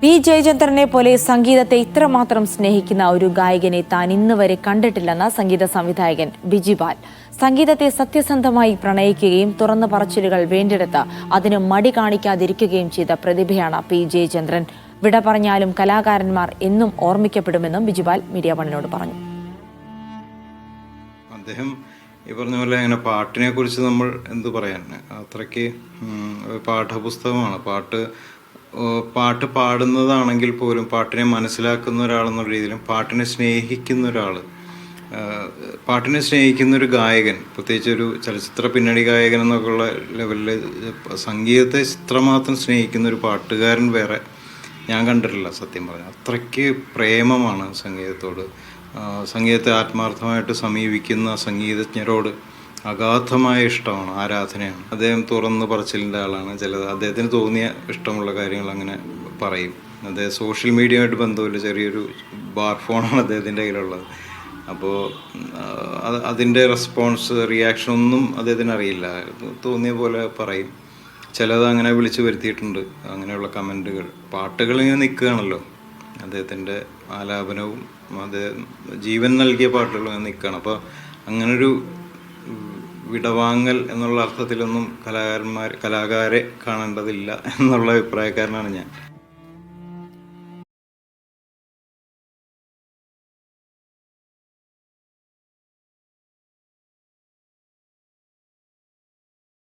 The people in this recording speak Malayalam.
പി ജയചന്ദ്രനെ പോലെ സംഗീതത്തെ ഇത്രമാത്രം സ്നേഹിക്കുന്ന ഒരു ഗായകനെ താൻ ഇന്ന് വരെ കണ്ടിട്ടില്ലെന്ന് സംഗീത സംവിധായകൻ ബിജിപാൽ. സംഗീതത്തെ സത്യസന്ധമായി പ്രണയിക്കുകയും തുറന്ന പറച്ചിലുകൾ വേണ്ടിയെടുത്ത് അതിന് മടി കാണിക്കാതിരിക്കുകയും ചെയ്ത പ്രതിഭയാണ് പി ജയചന്ദ്രൻ. വിട പറഞ്ഞാലും കലാകാരന്മാർ എന്നും ഓർമ്മിക്കപ്പെടുമെന്നും ബിജിപാൽ മീഡിയ വണ്ണിനോട് പറഞ്ഞു. അദ്ദേഹം ഈ പറഞ്ഞ പോലെ അങ്ങനെ പാട്ടിനെ കുറിച്ച് നമ്മൾ എന്ത് പറയാൻ, അത്രയ്ക്ക് പാഠപുസ്തകമാണ്. പാട്ട് പാടുന്നതാണെങ്കിൽ പോലും പാട്ടിനെ മനസ്സിലാക്കുന്ന ഒരാളെന്നുള്ള രീതിയിലും പാട്ടിനെ സ്നേഹിക്കുന്ന ഒരു ഗായകൻ, പ്രത്യേകിച്ച് ഒരു ചലച്ചിത്ര പിന്നണി ഗായകൻ എന്നൊക്കെയുള്ള ലെവലിൽ സംഗീതത്തെ ഇത്രമാത്രം സ്നേഹിക്കുന്ന ഒരു പാട്ടുകാരൻ വേറെ ഞാൻ കണ്ടിട്ടില്ല. സത്യം പറഞ്ഞാൽ അത്രയ്ക്ക് പ്രേമമാണ് സംഗീതത്തോട്. സംഗീതത്തെ ആത്മാർത്ഥമായിട്ട് സമീപിക്കുന്ന സംഗീതജ്ഞരോട് അഗാധമായ ഇഷ്ടമാണ്, ആരാധനയാണ്. അദ്ദേഹം തുറന്ന് പറച്ചിലിൻ്റെ ആളാണ്. അദ്ദേഹത്തിന് തോന്നിയ ഇഷ്ടമുള്ള കാര്യങ്ങൾ അങ്ങനെ പറയും. അദ്ദേഹം സോഷ്യൽ മീഡിയയുമായിട്ട് ബന്ധമില്ല, ചെറിയൊരു ബാർ ഫോണാണ് അദ്ദേഹത്തിൻ്റെ കയ്യിലുള്ളത്. അപ്പോൾ അതിൻ്റെ റിയാക്ഷൻ ഒന്നും അദ്ദേഹത്തിന് അറിയില്ല. തോന്നിയ പോലെ പറയും. ചിലത് അങ്ങനെ വിളിച്ചു വരുത്തിയിട്ടുണ്ട്, അങ്ങനെയുള്ള കമൻറ്റുകൾ. പാട്ടുകൾ ഇങ്ങനെ നിൽക്കുകയാണല്ലോ, അദ്ദേഹത്തിൻ്റെ ആലാപനവും അദ്ദേഹം ജീവൻ നൽകിയ പാട്ടുകളും ഇങ്ങനെ നിൽക്കുകയാണ്. അപ്പോൾ അങ്ങനൊരു വിടവാങ്ങൽ എന്നുള്ള അർത്ഥത്തിലൊന്നും കലാകാരെ കാണേണ്ടതില്ല എന്നുള്ള അഭിപ്രായക്കാരനാണ് ഞാൻ.